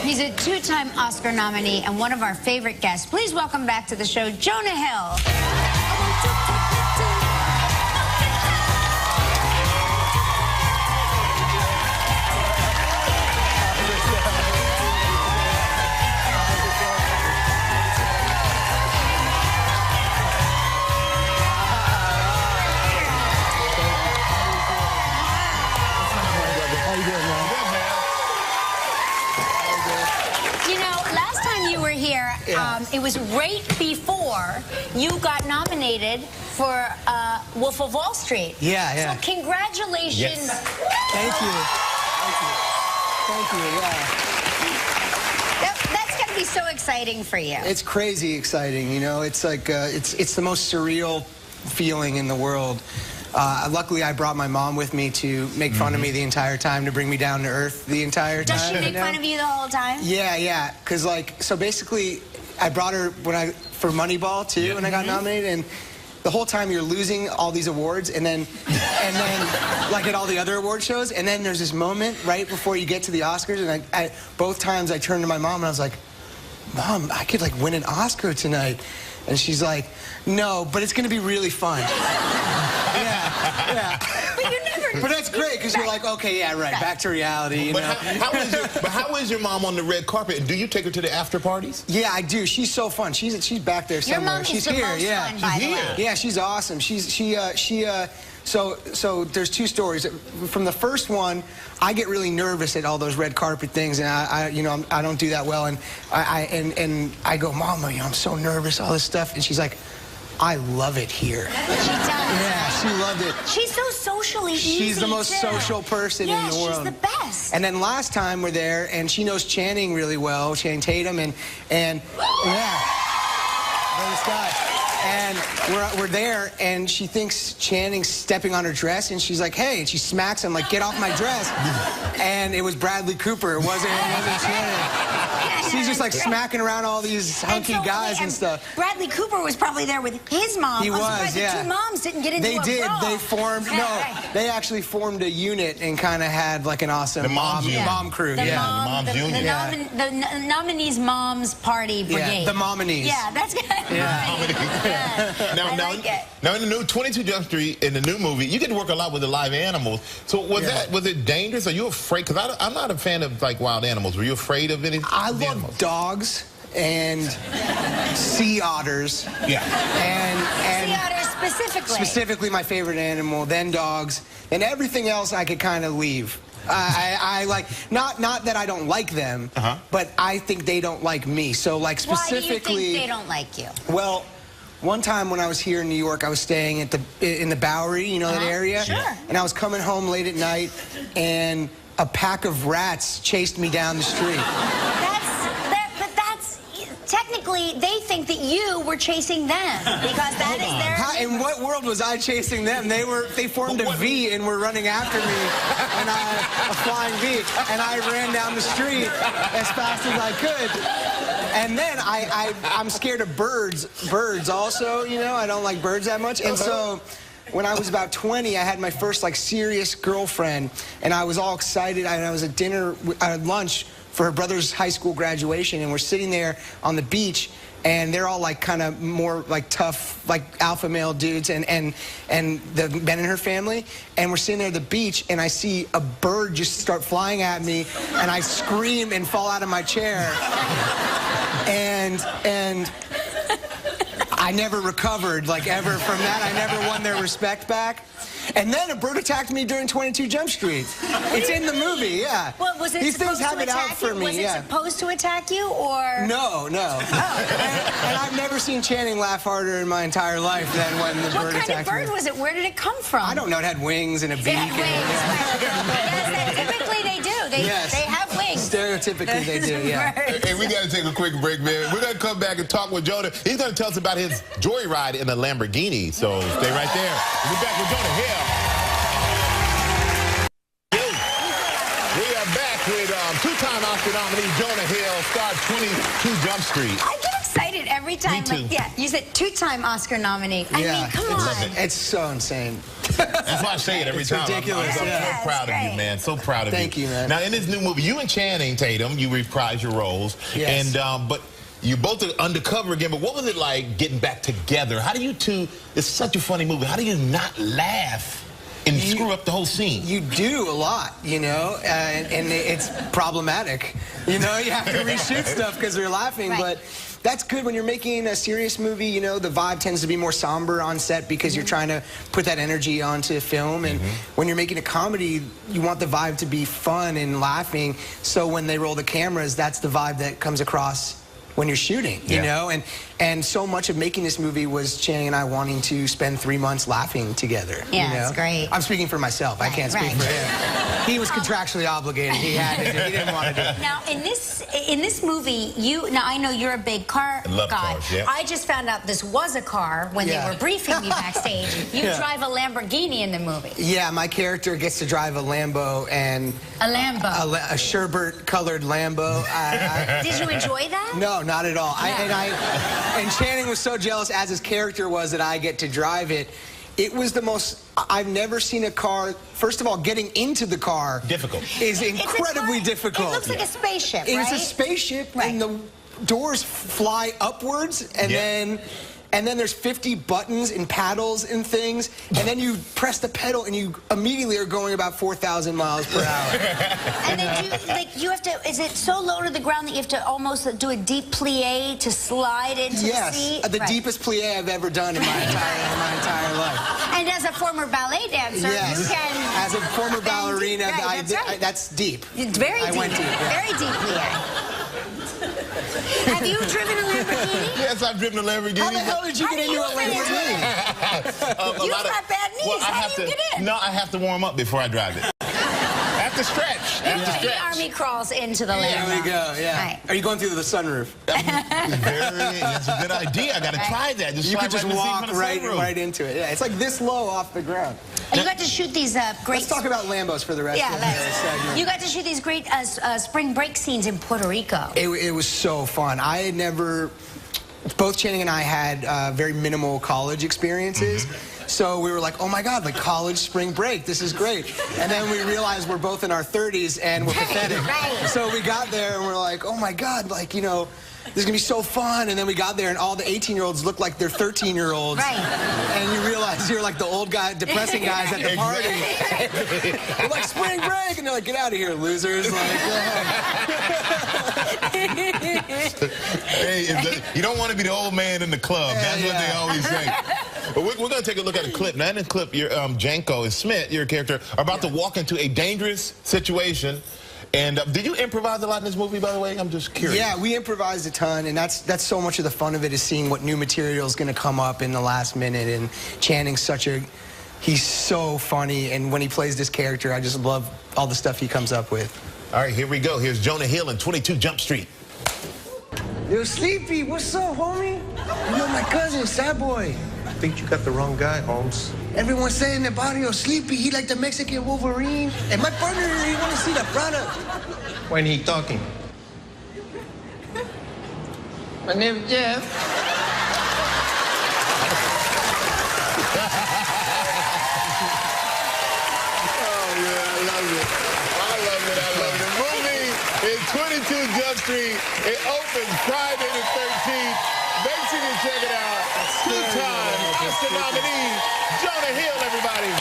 He's a two-time Oscar nominee and one of our favorite guests. Please welcome back to the show, Jonah Hill. It was right before you got nominated for Wolf of Wall Street. Yeah. So congratulations. Yes. Thank you. Thank you, yeah. That's got to be so exciting for you. It's crazy exciting, you know. It's like, it's the most surreal feeling in the world. Luckily, I brought my mom with me to make fun of me the entire time, to bring me down to earth the entire time. Does she make fun of you the whole time? Yeah. Because, like, so basically, I brought her for Moneyball, too, when I got nominated, and the whole time you're losing all these awards, and then like at all the other award shows, and then there's this moment right before you get to the Oscars, and I both times I turned to my mom, and I was like, Mom, I could, like, win an Oscar tonight. And she's like, no, but it's going to be really fun. Yeah. But you never... But that's great, because you're like, okay, yeah, right, back to reality, you know? How is your mom on the red carpet? And do you take her to the after parties? Yeah, I do. She's so fun. She's back there somewhere. Your mom she's is the here, most yeah. fun, by the way. Yeah, she's awesome. So there's two stories. From the first one, I get really nervous at all those red carpet things, and I don't do that well. And I go, Mom, I'm so nervous, all this stuff. And she's like, I love it here. She does. Yeah, she loved it. She's so socially easy. She's the most social person in the world. Yeah, she's the best. And then last time we're there, and she knows Channing really well, Channing Tatum, and yeah, this guy. And we're there, and she thinks Channing's stepping on her dress, and she's like, hey, and she smacks him, like, get off my dress. And it was Bradley Cooper. It wasn't Channing. She's just like smacking around all these hunky guys and stuff. Bradley Cooper was probably there with his mom. He was, yeah. The two moms didn't get into They did. brawl. They formed, they actually formed a unit and kind of had like an awesome mom crew. The nominees' moms party brigade. Yeah, the nominees. Yeah, that's good. Yeah. Now in the new 22 Jump Street, in the new movie, you get to work a lot with the live animals. So was it dangerous? Are you afraid? Because I'm not a fan of like wild animals. Were you afraid of any? I love dogs and sea otters. Yeah. And sea otters specifically. Specifically my favorite animal, then dogs, and everything else I could kind of leave. I like, not that I don't like them, but I think they don't like me. So like specifically. Why do you think they don't like you? Well, one time when I was here in New York, I was staying in the Bowery, you know that area? Sure. And I was coming home late at night, and a pack of rats chased me down the street. Technically, they think that you were chasing them because that is their... In what world was I chasing them? They formed a V and were running after me, and a flying V, and I ran down the street as fast as I could. And then I'm scared of birds also, you know? I don't like birds that much, and so when I was about 20, I had my first like serious girlfriend, and I was all excited. I was at lunch for her brother's high school graduation, and we're sitting there on the beach, and they're all like kind of more like tough, like alpha male dudes, and the men in her family, and we're sitting there at the beach, and I see a bird just start flying at me, and I scream and fall out of my chair, and I never recovered, like, ever from that. I never won their respect back. And then a bird attacked me during 22 Jump Street. It's in the movie, yeah. Well, was it These supposed things to have it out attack for you? me, Was it yeah. supposed to attack you, or? No. And I've never seen Channing laugh harder in my entire life than when the bird attacked me. What kind of bird was it? Where did it come from? I don't know. It had wings and a beak. It had wings. Yes, typically they do. They have wings. Stereotypically they do, yeah. Hey, we got to take a quick break, man. We're going to come back and talk with Jonah. He's going to tell us about his joyride in a Lamborghini. So stay right there. We'll be back with Jonah Hill. We are back with two-time Oscar nominee Jonah Hill, starred 22 Jump Street. I get excited every every time. Me too. Like, yeah, you said 2-time Oscar nominee. I mean, come on. It's so insane. That's why I say it every time. Ridiculous. I'm so proud of you, man. So proud of you. Thank you, man. Now, in this new movie, you and Channing Tatum, you reprise your roles. Yes. And, but you both are undercover again, but what was it like getting back together? How do you two, it's such a funny movie, how do you not laugh and screw up the whole scene? You do a lot, you know, and it's problematic. You know, you have to reshoot stuff because they're laughing, but that's good when you're making a serious movie. You know, the vibe tends to be more somber on set because you're trying to put that energy onto film. And when you're making a comedy, you want the vibe to be fun and laughing. So when they roll the cameras, that's the vibe that comes across when you're shooting, you know? And so much of making this movie was Channing and I wanting to spend 3 months laughing together. Yeah, you know? it's great. I'm speaking for myself. I can't speak for him. He was contractually obligated. He had to do it. He didn't want to do it. Now, in this movie, now I know you're a big car love guy. cars, yeah. I just found out this was a car when they were briefing me backstage. You drive a Lamborghini in the movie. Yeah, my character gets to drive a Lambo and... A Lambo. A sherbet-colored Lambo. Did you enjoy that? No, not at all. And Channing was so jealous, as his character was, that I get to drive it. It was the most... I've never seen a car... First of all, getting into the car... Difficult. ...is incredibly difficult. It looks like a spaceship, right? It's a spaceship, and the doors fly upwards, and then there's 50 buttons and paddles and things, and then you press the pedal and you immediately are going about 4,000 miles per hour. And then you have to, is it so low to the ground that you have to almost do a deep plie to slide into the seat? The deepest plie I've ever done in my entire life. And as a former ballet dancer, you can... As a former ballerina, that's deep. It's very deep. Went deep, Very deep plie. Have you driven a Lamborghini? Yes, I've driven a Lamborghini. How the hell did you get into a Lamborghini? You've got bad knees. How do you get in? No, I have to warm up before I drive it. I have to stretch. The army crawls into the Lambo. There we go, Right. Are you going through the sunroof? It's a good idea. I got to try that. You could just walk right into it. Yeah, it's like this low off the ground. And you got to shoot these great... Let's talk about Lambos for the rest of the segment. You got to shoot these great spring break scenes in Puerto Rico. It was so fun. I had never... Both Channing and I had very minimal college experiences. So we were like, oh my God, like college spring break, this is great. And then we realized we're both in our 30s and we're pathetic. So we got there and we're like, oh my God, like, you know, this is gonna be so fun. And then we got there and all the 18-year-olds looked like they're 13-year-olds. And you realize you're like the old guy, depressing guys at the party. We're like, spring break, and they're like, get out of here, losers. Like, hey, you don't want to be the old man in the club. That's what they always say. But we're going to take a look at a clip. Now, in the clip, Janko and Smith, your character, are about to walk into a dangerous situation. And did you improvise a lot in this movie, by the way? I'm just curious. Yeah, we improvised a ton, and that's so much of the fun of it, is seeing what new material is going to come up in the last minute. And Channing's he's so funny, and when he plays this character, I just love all the stuff he comes up with. All right, here we go. Here's Jonah Hill in 22 Jump Street. Yo, Sleepy, what's up, homie? You know my cousin, Sad Boy. I think you got the wrong guy, Holmes. Everyone's saying about yo, Sleepy, he like the Mexican Wolverine. And my partner, he want to see the product. When he talking? My name is Jeff. It's 22 Jump Street. It opens Friday the 13th. Make sure you check it out. Two-time Oscar nominee, Jonah Hill, everybody.